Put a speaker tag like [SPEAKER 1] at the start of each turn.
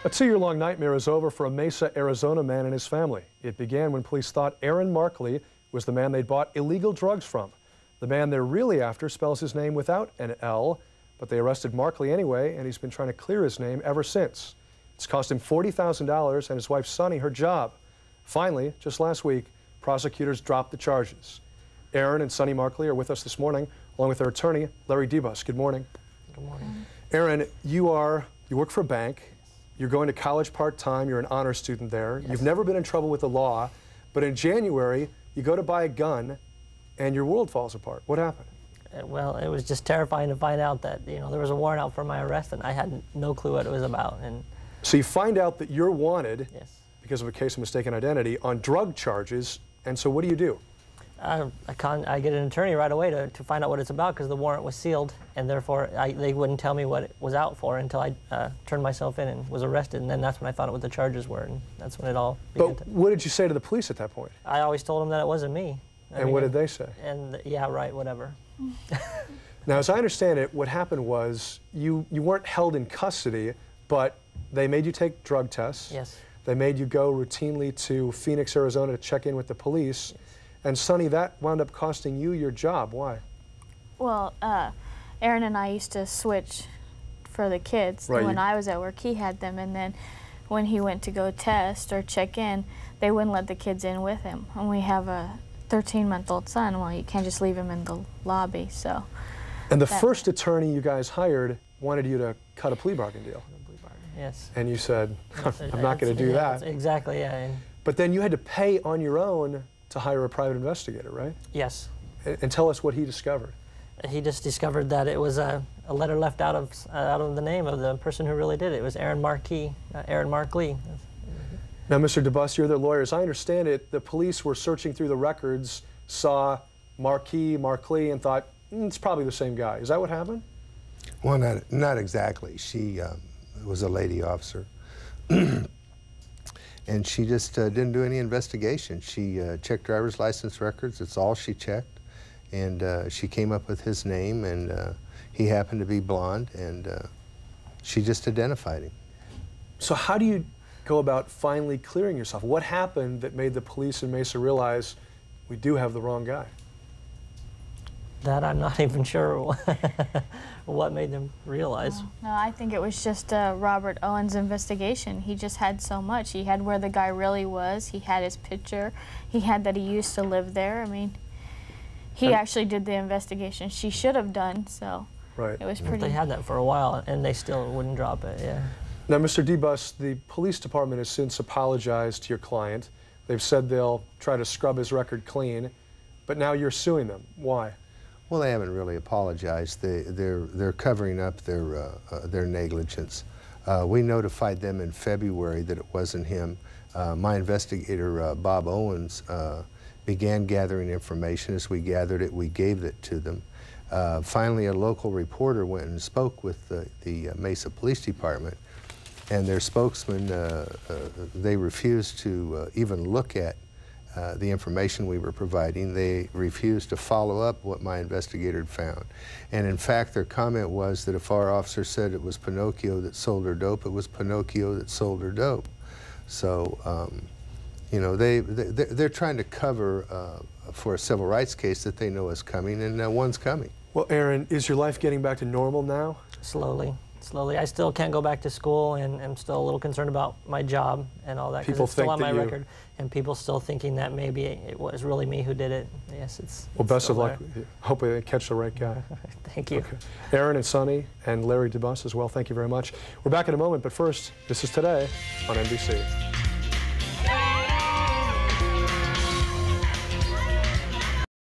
[SPEAKER 1] A 2-year-long nightmare is over for a Mesa, Arizona man and his family. It began when police thought Aaron Markley was the man they'd bought illegal drugs from. The man they're really after spells his name without an L, but they arrested Markley anyway, and he's been trying to clear his name ever since. It's cost him $40,000 and his wife Sunny her job. Finally, just last week, prosecutors dropped the charges. Aaron and Sunny Markley are with us this morning, along with their attorney, Larry DeBus. Good morning.
[SPEAKER 2] Good morning.
[SPEAKER 1] Aaron, you work for a bank. You're going to college part-time. You're an honor student there.
[SPEAKER 2] Yes.
[SPEAKER 1] You've never been in trouble with the law, but in January, you go to buy a gun, and your world falls apart. What happened?
[SPEAKER 2] Well, it was just terrifying to find out that, there was a warrant out for my arrest, and I had no clue what it was about. And
[SPEAKER 1] so you find out that you're wanted
[SPEAKER 2] yes.
[SPEAKER 1] because of a case of mistaken identity on drug charges, and so what do?
[SPEAKER 2] I get an attorney right away to find out what it's about, because the warrant was sealed, and therefore they wouldn't tell me what it was out for until I turned myself in and was arrested, and then that's when I found out what the charges were, and that's when it all began.
[SPEAKER 1] But what did you say to the police at that point?
[SPEAKER 2] I always told them that it wasn't me.
[SPEAKER 1] And what did they say?
[SPEAKER 2] And yeah, right, whatever.
[SPEAKER 1] Now, as I understand it, what happened was you weren't held in custody, but they made you take drug tests.
[SPEAKER 2] Yes.
[SPEAKER 1] They made you go routinely to Phoenix, Arizona to check in with the police. Yes. And Sunny, that wound up costing you your job. Why?
[SPEAKER 3] Well, Aaron and I used to switch for the kids.
[SPEAKER 1] Right.
[SPEAKER 3] When I was at work, he had them, and then when he went to go test or check in, they wouldn't let the kids in with him. And we have a 13-month-old son. Well, you can't just leave him in the lobby, so.
[SPEAKER 1] And the first attorney you guys hired wanted you to cut a plea bargain deal.
[SPEAKER 2] Yes.
[SPEAKER 1] And you said, I'm not going to do that.
[SPEAKER 2] Exactly, yeah.
[SPEAKER 1] But then you had to pay on your own to hire a private investigator, right?
[SPEAKER 2] Yes.
[SPEAKER 1] And tell us what he discovered.
[SPEAKER 2] He just discovered that it was a letter left out of the name of the person who really did it. It was Aaron Markley.
[SPEAKER 1] Now, Mr. DeBus, you're their lawyer. As I understand it, the police were searching through the records, saw Markley, and thought, it's probably the same guy. Is that what happened?
[SPEAKER 4] Well, not exactly. She was a lady officer. And she just didn't do any investigation. She checked driver's license records. That's all she checked. And she came up with his name, and he happened to be blonde, and she just identified him.
[SPEAKER 1] So how do you go about finally clearing yourself? What happened that made the police in Mesa realize we do have the wrong guy?
[SPEAKER 2] That I'm not even sure what made them realize.
[SPEAKER 3] No, I think it was just Robert Owen's investigation. He just had so much. He had where the guy really was. He had his picture. He had that he used to live there. I mean, he actually did the investigation she should have done, so
[SPEAKER 1] right.
[SPEAKER 3] It was pretty...
[SPEAKER 2] They had that for a while, and they still wouldn't drop it, yeah.
[SPEAKER 1] Now, Mr. DeBus, the police department has since apologized to your client. They've said they'll try to scrub his record clean, but now you're suing them. Why?
[SPEAKER 4] Well, they haven't really apologized. They're covering up their negligence. We notified them in February that it wasn't him. My investigator, Bob Owens, began gathering information. As we gathered it, we gave it to them. Finally, a local reporter went and spoke with the Mesa Police Department, and their spokesman, they refused to even look at the information we were providing. They refused to follow up what my investigator had found. And in fact, their comment was that if our officer said it was Pinocchio that sold her dope, it was Pinocchio that sold her dope. So, they're trying to cover for a civil rights case that they know is coming, and one's coming.
[SPEAKER 1] Well, Aaron, is your life getting back to normal now?
[SPEAKER 2] Slowly. I still can't go back to school, and I'm still a little concerned about my job and all that, because it's still on my record, and people still thinking that maybe it was really me who did it. Yes, it's
[SPEAKER 1] well, best of luck. Hope they catch the right guy.
[SPEAKER 2] Thank you.
[SPEAKER 1] Okay. Aaron and Sunny and Larry DeBus as well, thank you very much. We're back in a moment, but first, this is Today on NBC.